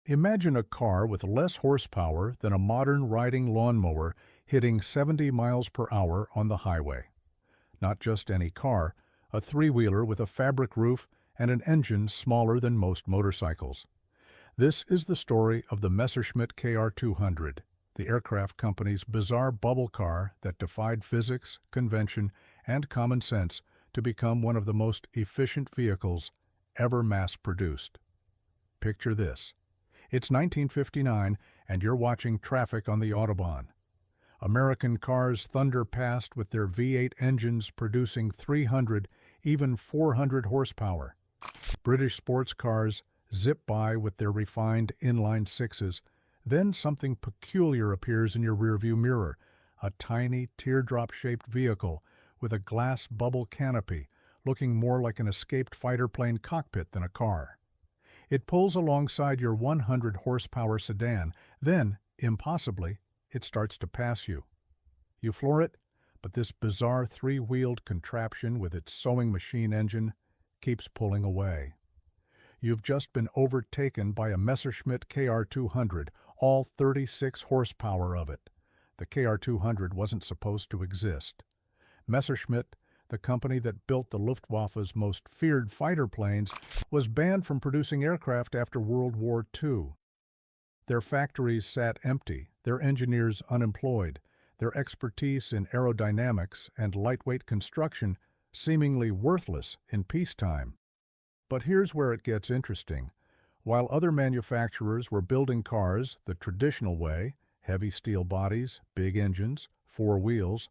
Imagine a car with less horsepower than a modern riding lawnmower hitting 70 miles per hour on the highway. Not just any car, a three-wheeler with a fabric roof and an engine smaller than most motorcycles. This is the story of the Messerschmitt KR200, the aircraft company's bizarre bubble car that defied physics, convention, and common sense to become one of the most efficient vehicles ever mass-produced. Picture this. It's 1959, and you're watching traffic on the Autobahn. American cars thunder past with their V8 engines producing 300, even 400 horsepower. British sports cars zip by with their refined inline sixes. Then something peculiar appears in your rearview mirror, a tiny teardrop-shaped vehicle with a glass bubble canopy, looking more like an escaped fighter plane cockpit than a car. It pulls alongside your 100-horsepower sedan. Then, impossibly, it starts to pass you. You floor it, but this bizarre three-wheeled contraption with its sewing machine engine keeps pulling away. You've just been overtaken by a Messerschmitt KR200, all 36 horsepower of it. The KR200 wasn't supposed to exist. Messerschmitt, the company that built the Luftwaffe's most feared fighter planes, was banned from producing aircraft after World War II. Their factories sat empty, their engineers unemployed, their expertise in aerodynamics and lightweight construction seemingly worthless in peacetime. But here's where it gets interesting. While other manufacturers were building cars the traditional way, heavy steel bodies, big engines, four wheels,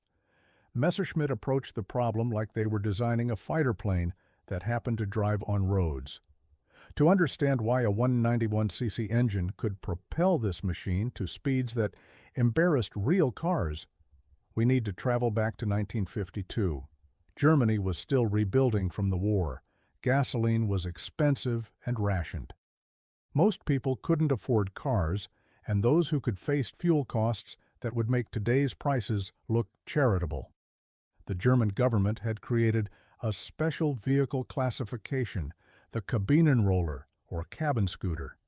Messerschmitt approached the problem like they were designing a fighter plane that happened to drive on roads. To understand why a 191cc engine could propel this machine to speeds that embarrassed real cars, we need to travel back to 1952. Germany was still rebuilding from the war. Gasoline was expensive and rationed. Most people couldn't afford cars, and those who could faced fuel costs that would make today's prices look charitable. The German government had created a special vehicle classification, the Kabinenroller, or cabin scooter.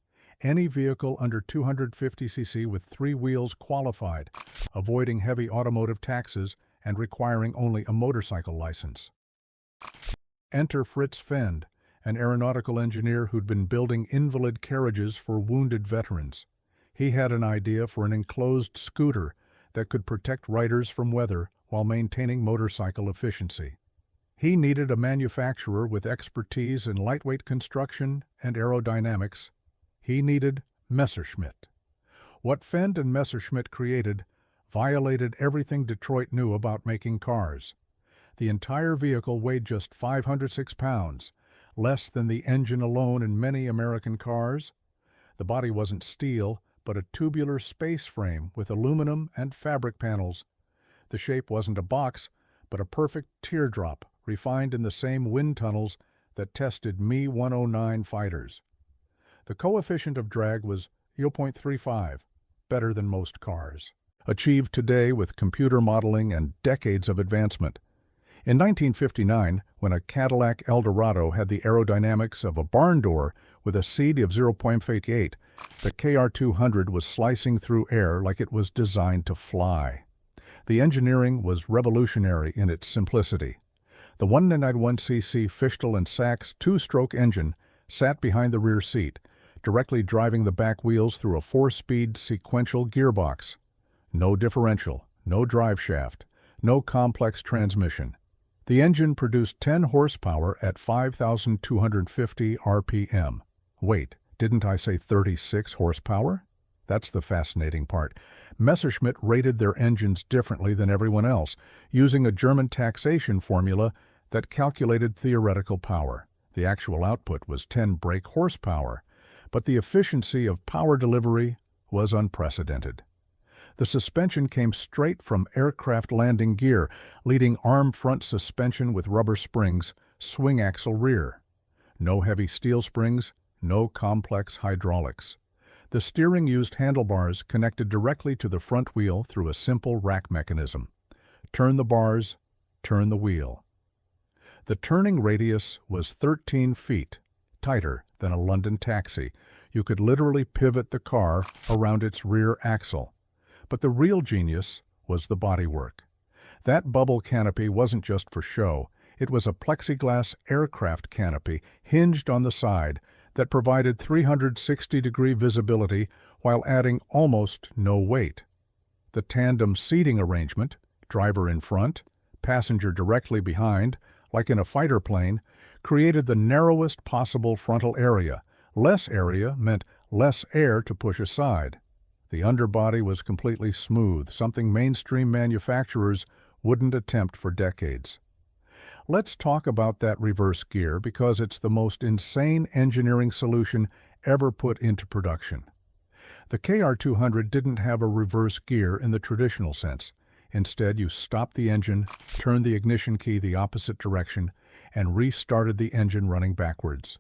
Any vehicle under 250cc with three wheels qualified, avoiding heavy automotive taxes and requiring only a motorcycle license. Enter Fritz Fend, an aeronautical engineer who'd been building invalid carriages for wounded veterans. He had an idea for an enclosed scooter that could protect riders from weather while maintaining motorcycle efficiency. He needed a manufacturer with expertise in lightweight construction and aerodynamics. He needed Messerschmitt. What Fend and Messerschmitt created violated everything Detroit knew about making cars. The entire vehicle weighed just 506 pounds, less than the engine alone in many American cars. The body wasn't steel, but a tubular space frame with aluminum and fabric panels. The shape wasn't a box, but a perfect teardrop refined in the same wind tunnels that tested Me-109 fighters. The coefficient of drag was 0.35, better than most cars. Achieved today with computer modeling and decades of advancement. In 1959, when a Cadillac Eldorado had the aerodynamics of a barn door with a CD of 0.88, the KR200 was slicing through air like it was designed to fly. The engineering was revolutionary in its simplicity. The 191cc Fichtel and Sachs two-stroke engine sat behind the rear seat, directly driving the back wheels through a four-speed sequential gearbox. No differential, no drive shaft, no complex transmission. The engine produced 10 horsepower at 5,250 RPM. Wait, didn't I say 36 horsepower? That's the fascinating part. Messerschmitt rated their engines differently than everyone else, using a German taxation formula that calculated theoretical power. The actual output was 10 brake horsepower, but the efficiency of power delivery was unprecedented. The suspension came straight from aircraft landing gear, leading arm front suspension with rubber springs, swing axle rear. No heavy steel springs, no complex hydraulics. The steering used handlebars connected directly to the front wheel through a simple rack mechanism. Turn the bars, turn the wheel. The turning radius was 13 feet, tighter than a London taxi. You could literally pivot the car around its rear axle. But the real genius was the bodywork. That bubble canopy wasn't just for show. It was a plexiglass aircraft canopy hinged on the side that provided 360-degree visibility while adding almost no weight. The tandem seating arrangement, driver in front, passenger directly behind, like in a fighter plane, created the narrowest possible frontal area. Less area meant less air to push aside. The underbody was completely smooth, something mainstream manufacturers wouldn't attempt for decades. Let's talk about that reverse gear because it's the most insane engineering solution ever put into production. The KR200 didn't have a reverse gear in the traditional sense. Instead, you stopped the engine, turned the ignition key the opposite direction, and restarted the engine running backwards.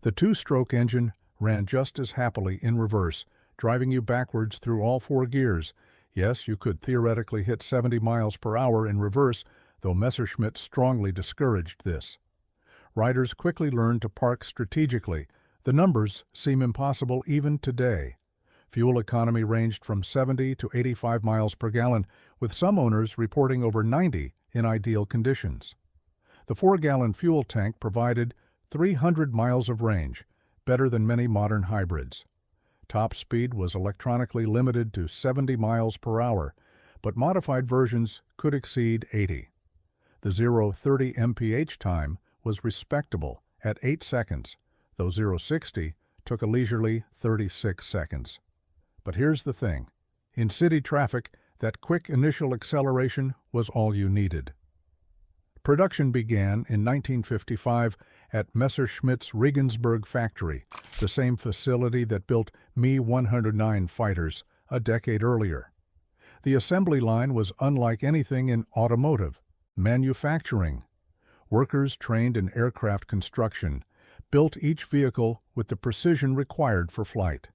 The two-stroke engine ran just as happily in reverse, driving you backwards through all four gears. Yes, you could theoretically hit 70 miles per hour in reverse, though Messerschmitt strongly discouraged this. Riders quickly learned to park strategically. The numbers seem impossible even today. Fuel economy ranged from 70 to 85 miles per gallon, with some owners reporting over 90 in ideal conditions. The 4-gallon fuel tank provided 300 miles of range, better than many modern hybrids. Top speed was electronically limited to 70 miles per hour, but modified versions could exceed 80. The 0-30 mph time was respectable at 8 seconds, though 0-60 took a leisurely 36 seconds. But here's the thing. In city traffic, that quick initial acceleration was all you needed. Production began in 1955 at Messerschmitt's Regensburg factory, the same facility that built Me-109 fighters a decade earlier. The assembly line was unlike anything in automotive manufacturing. Workers trained in aircraft construction built each vehicle with the precision required for flight.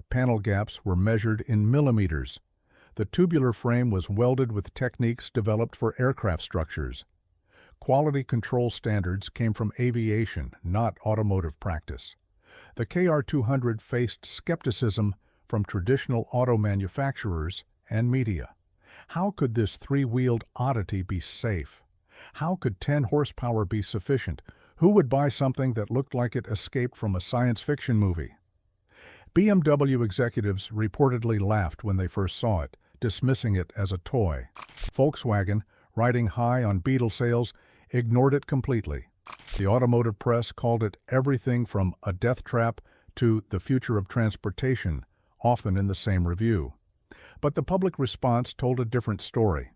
Panel gaps were measured in millimeters. The tubular frame was welded with techniques developed for aircraft structures. Quality control standards came from aviation, not automotive practice. The KR200 faced skepticism from traditional auto manufacturers and media. How could this three-wheeled oddity be safe? How could 10 horsepower be sufficient? Who would buy something that looked like it escaped from a science fiction movie? BMW executives reportedly laughed when they first saw it, dismissing it as a toy. Volkswagen, riding high on Beetle sales, ignored it completely. The automotive press called it everything from a death trap to the future of transportation, often in the same review. But the public response told a different story.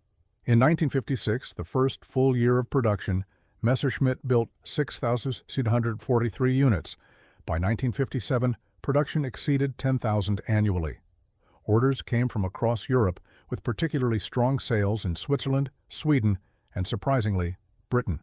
In 1956, the first full year of production, Messerschmitt built 6,643 units. By 1957, production exceeded 10,000 annually. Orders came from across Europe, with particularly strong sales in Switzerland, Sweden, and surprisingly, Britain.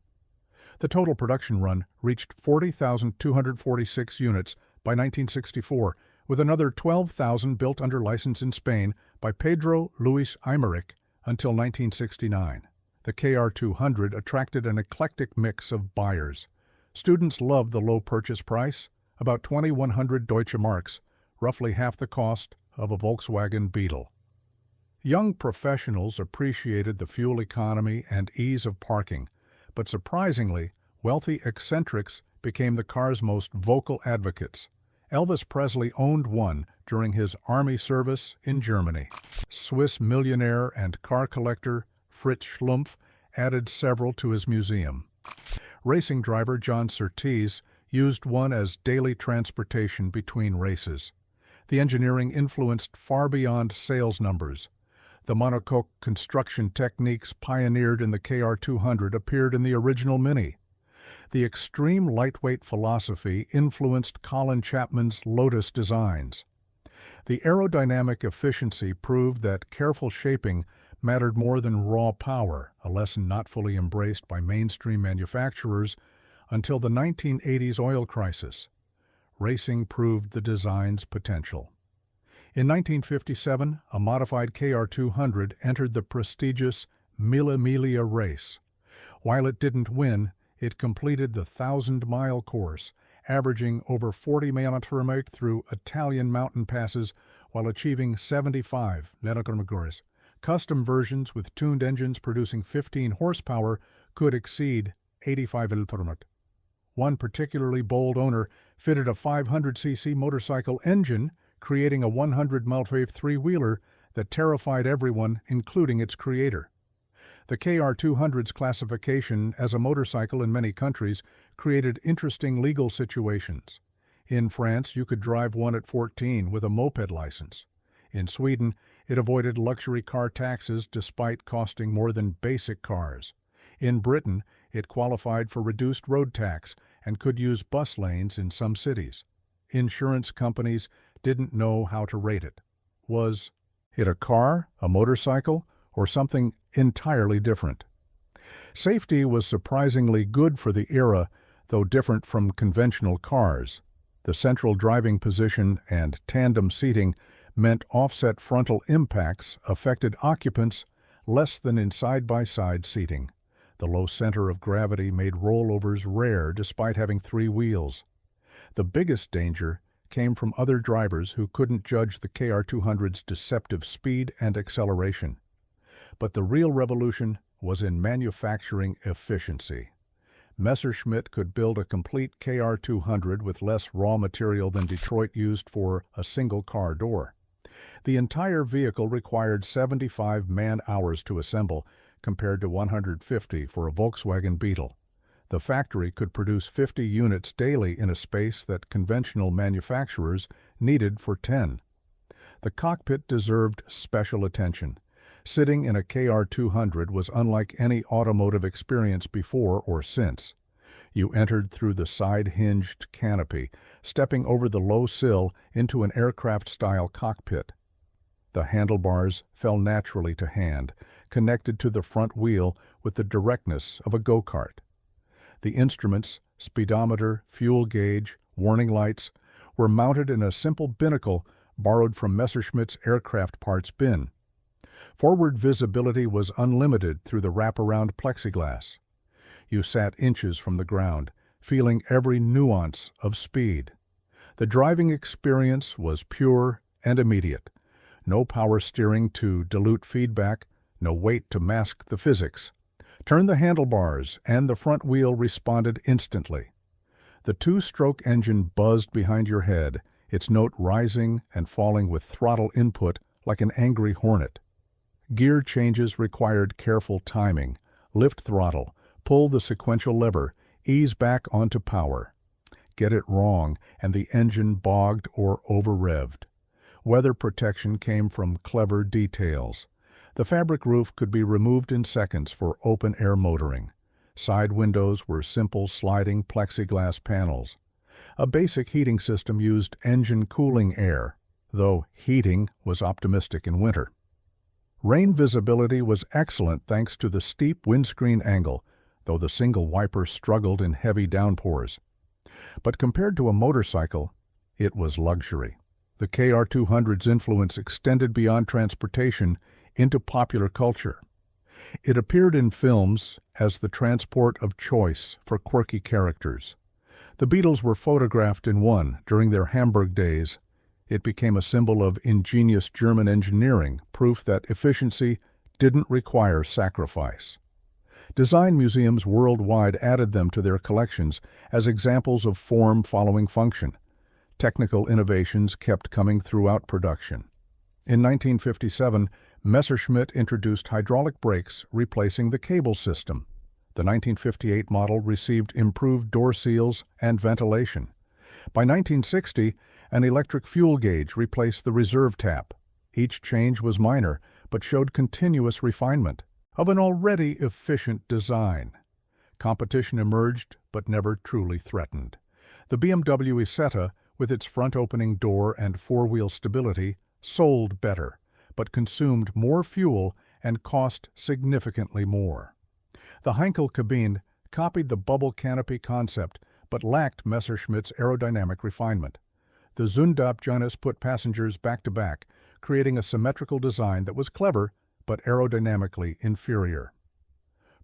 The total production run reached 40,246 units by 1964, with another 12,000 built under license in Spain by Pedro Luis Aymerich until 1969. The KR200 attracted an eclectic mix of buyers. Students loved the low purchase price, about 2,100 Deutsche Marks, roughly half the cost of a Volkswagen Beetle. Young professionals appreciated the fuel economy and ease of parking, but surprisingly, wealthy eccentrics became the car's most vocal advocates. Elvis Presley owned one during his army service in Germany. Swiss millionaire and car collector Fritz Schlumpf added several to his museum. Racing driver John Surtees used one as daily transportation between races. The engineering influenced far beyond sales numbers. The monocoque construction techniques pioneered in the KR200 appeared in the original Mini. The extreme lightweight philosophy influenced Colin Chapman's Lotus designs. The aerodynamic efficiency proved that careful shaping mattered more than raw power, a lesson not fully embraced by mainstream manufacturers until the 1980s oil crisis. Racing proved the design's potential. In 1957, a modified KR200 entered the prestigious Mille Miglia race. While it didn't win, it completed the 1,000-mile course, averaging over 40 km/h through Italian mountain passes while achieving 75 km/h. Custom versions with tuned engines producing 15 horsepower could exceed 85 km/h. One particularly bold owner fitted a 500cc motorcycle engine, creating a 100 mph three-wheeler that terrified everyone, including its creator. The KR200's classification as a motorcycle in many countries created interesting legal situations. In France, you could drive one at 14 with a moped license. In Sweden, it avoided luxury car taxes despite costing more than basic cars. In Britain, it qualified for reduced road tax and could use bus lanes in some cities. Insurance companies didn't know how to rate it. Was it a car, a motorcycle, or something entirely different? Safety was surprisingly good for the era, though different from conventional cars. The central driving position and tandem seating meant offset frontal impacts affected occupants less than in side-by-side seating. The low center of gravity made rollovers rare despite having three wheels. The biggest danger came from other drivers who couldn't judge the KR200's deceptive speed and acceleration. But the real revolution was in manufacturing efficiency. Messerschmitt could build a complete KR200 with less raw material than Detroit used for a single car door. The entire vehicle required 75 man-hours to assemble, compared to 150 for a Volkswagen Beetle. The factory could produce 50 units daily in a space that conventional manufacturers needed for 10. The cockpit deserved special attention. Sitting in a KR200 was unlike any automotive experience before or since. You entered through the side-hinged canopy, stepping over the low sill into an aircraft-style cockpit. The handlebars fell naturally to hand, connected to the front wheel with the directness of a go-kart. The instruments, speedometer, fuel gauge, warning lights, were mounted in a simple binnacle borrowed from Messerschmitt's aircraft parts bin. Forward visibility was unlimited through the wraparound plexiglass. You sat inches from the ground, feeling every nuance of speed. The driving experience was pure and immediate. No power steering to dilute feedback, no weight to mask the physics. Turn the handlebars, and the front wheel responded instantly. The two-stroke engine buzzed behind your head, its note rising and falling with throttle input like an angry hornet. Gear changes required careful timing. Lift throttle, pull the sequential lever, ease back onto power. Get it wrong, and the engine bogged or over-revved. Weather protection came from clever details. The fabric roof could be removed in seconds for open-air motoring. Side windows were simple sliding plexiglass panels. A basic heating system used engine cooling air, though heating was optimistic in winter. Rain visibility was excellent thanks to the steep windscreen angle, though the single wiper struggled in heavy downpours. But compared to a motorcycle, it was luxury. The KR200's influence extended beyond transportation into popular culture. It appeared in films as the transport of choice for quirky characters. The Beatles were photographed in one during their Hamburg days. It became a symbol of ingenious German engineering, proof that efficiency didn't require sacrifice. Design museums worldwide added them to their collections as examples of form following function. Technical innovations kept coming throughout production. In 1957, Messerschmitt introduced hydraulic brakes, replacing the cable system. The 1958 model received improved door seals and ventilation. By 1960, an electric fuel gauge replaced the reserve tap. Each change was minor, but showed continuous refinement of an already efficient design. Competition emerged, but never truly threatened. The BMW Isetta, with its front-opening door and four-wheel stability, sold better, but consumed more fuel and cost significantly more. The Heinkel cabine copied the bubble canopy concept, but lacked Messerschmitt's aerodynamic refinement. The Zündab Janus put passengers back-to-back, creating a symmetrical design that was clever, but aerodynamically inferior.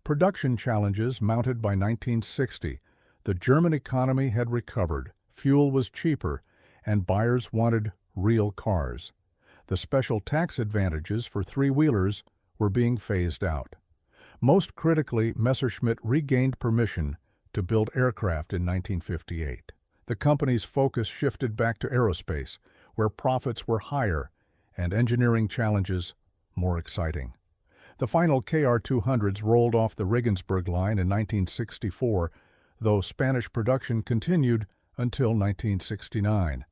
Production challenges mounted by 1960. The German economy had recovered, fuel was cheaper, and buyers wanted real cars. The special tax advantages for three-wheelers were being phased out. Most critically, Messerschmitt regained permission to build aircraft in 1958. The company's focus shifted back to aerospace, where profits were higher and engineering challenges more exciting. The final KR200s rolled off the Regensburg line in 1964, though Spanish production continued until 1969.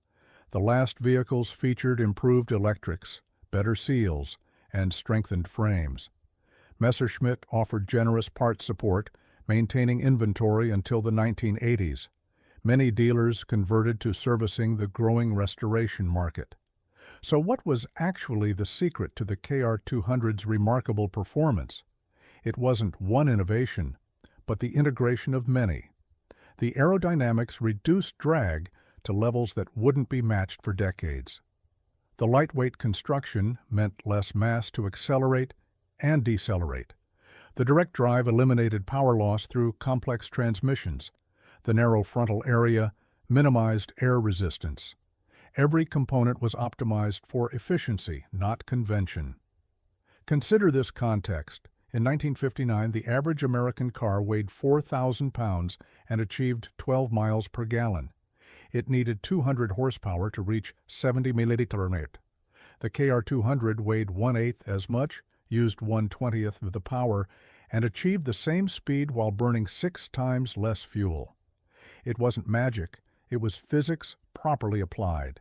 The last vehicles featured improved electrics, better seals, and strengthened frames. Messerschmitt offered generous part support, maintaining inventory until the 1980s. Many dealers converted to servicing the growing restoration market. So what was actually the secret to the KR200's remarkable performance? It wasn't one innovation, but the integration of many. The aerodynamics reduced drag to levels that wouldn't be matched for decades. The lightweight construction meant less mass to accelerate and decelerate. The direct drive eliminated power loss through complex transmissions. The narrow frontal area minimized air resistance. Every component was optimized for efficiency, not convention. Consider this context. In 1959, the average American car weighed 4,000 pounds and achieved 12 miles per gallon. It needed 200 horsepower to reach 70 milliliter. The KR200 weighed 1/8 as much, used 1/20 of the power, and achieved the same speed while burning 6 times less fuel. It wasn't magic, it was physics properly applied.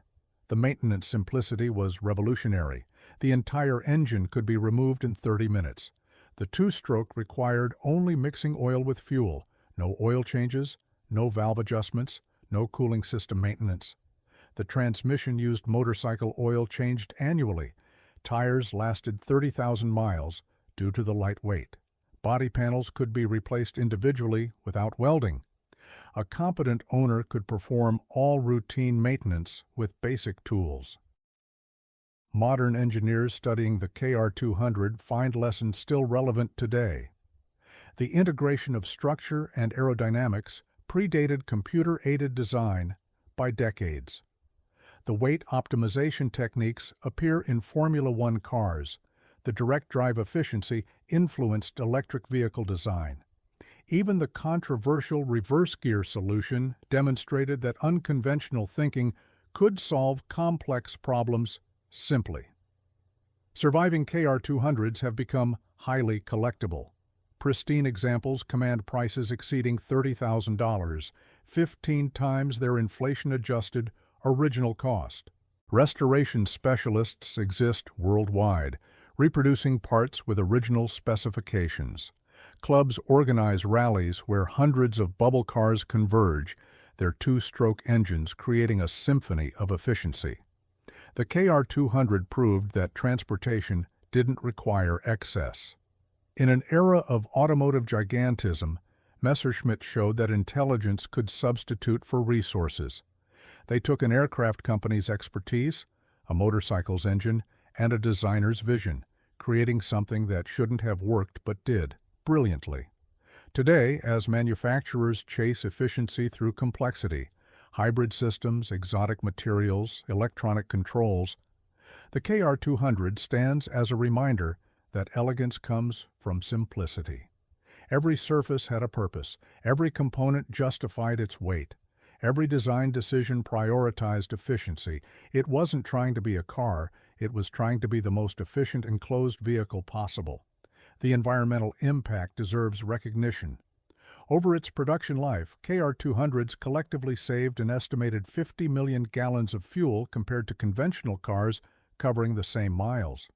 The maintenance simplicity was revolutionary. The entire engine could be removed in 30 minutes. The two-stroke required only mixing oil with fuel, no oil changes, no valve adjustments, no cooling system maintenance. The transmission used motorcycle oil changed annually. Tires lasted 30,000 miles due to the light weight. Body panels could be replaced individually without welding. A competent owner could perform all routine maintenance with basic tools. Modern engineers studying the KR200 find lessons still relevant today. The integration of structure and aerodynamics predated computer-aided design by decades. The weight optimization techniques appear in Formula One cars. The direct drive efficiency influenced electric vehicle design. Even the controversial reverse gear solution demonstrated that unconventional thinking could solve complex problems simply. Surviving KR200s have become highly collectible. Pristine examples command prices exceeding $30,000, 15 times their inflation-adjusted original cost. Restoration specialists exist worldwide, reproducing parts with original specifications. Clubs organize rallies where hundreds of bubble cars converge, their two-stroke engines creating a symphony of efficiency. The KR200 proved that transportation didn't require excess. In an era of automotive gigantism, Messerschmitt showed that intelligence could substitute for resources. They took an aircraft company's expertise, a motorcycle's engine, and a designer's vision, creating something that shouldn't have worked but did, brilliantly. Today, as manufacturers chase efficiency through complexity, hybrid systems, exotic materials, electronic controls, the KR200 stands as a reminder that elegance comes from simplicity. Every surface had a purpose, every component justified its weight, every design decision prioritized efficiency. It wasn't trying to be a car, it was trying to be the most efficient enclosed vehicle possible. The environmental impact deserves recognition. Over its production life, KR200s collectively saved an estimated 50 million gallons of fuel compared to conventional cars covering the same miles.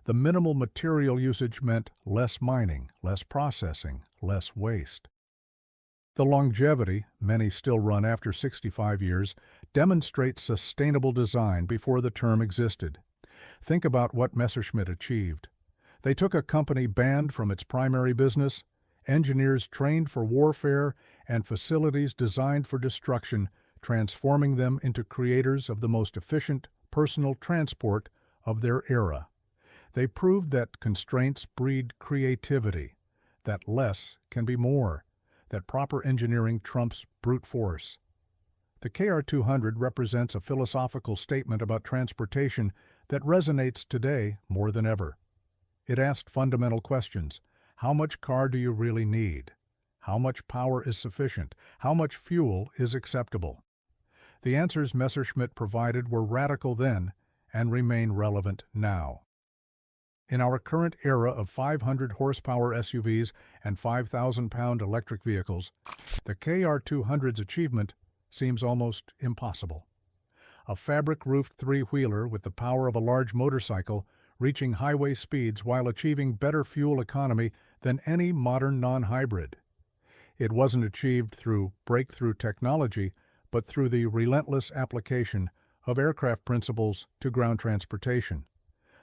The minimal material usage meant less mining, less processing, less waste. The longevity, many still run after 65 years, demonstrates sustainable design before the term existed. Think about what Messerschmitt achieved. They took a company banned from its primary business, engineers trained for warfare, and facilities designed for destruction, transforming them into creators of the most efficient personal transport of their era. They proved that constraints breed creativity, that less can be more, that proper engineering trumps brute force. The KR200 represents a philosophical statement about transportation that resonates today more than ever. It asked fundamental questions. How much car do you really need? How much power is sufficient? How much fuel is acceptable? The answers Messerschmitt provided were radical then and remain relevant now. In our current era of 500 horsepower SUVs and 5,000-pound electric vehicles, the KR200's achievement seems almost impossible. A fabric-roofed three-wheeler with the power of a large motorcycle, reaching highway speeds while achieving better fuel economy than any modern non-hybrid. It wasn't achieved through breakthrough technology, but through the relentless application of aircraft principles to ground transportation.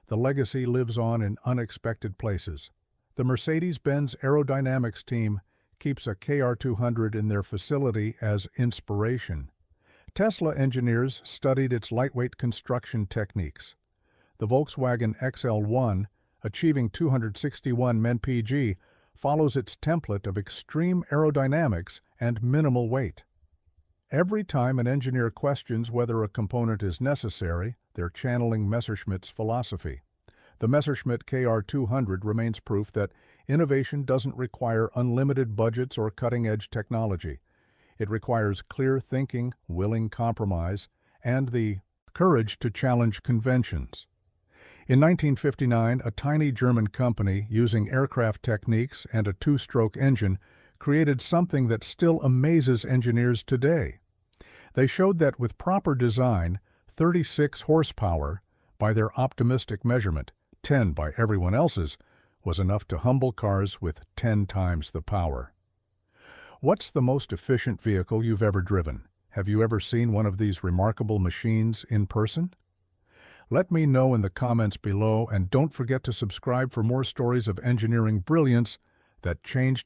The legacy lives on in unexpected places. The Mercedes-Benz aerodynamics team keeps a KR200 in their facility as inspiration. Tesla engineers studied its lightweight construction techniques. The Volkswagen XL1, achieving 261 mpg, follows its template of extreme aerodynamics and minimal weight. Every time an engineer questions whether a component is necessary, they're channeling Messerschmitt's philosophy. The Messerschmitt KR200 remains proof that innovation doesn't require unlimited budgets or cutting-edge technology. It requires clear thinking, willing compromise, and the courage to challenge conventions. In 1959, a tiny German company, using aircraft techniques and a two-stroke engine, created something that still amazes engineers today. They showed that with proper design, 36 horsepower, by their optimistic measurement, 10 by everyone else's, was enough to humble cars with 10 times the power. What's the most efficient vehicle you've ever driven? Have you ever seen one of these remarkable machines in person? Let me know in the comments below, and don't forget to subscribe for more stories of engineering brilliance that change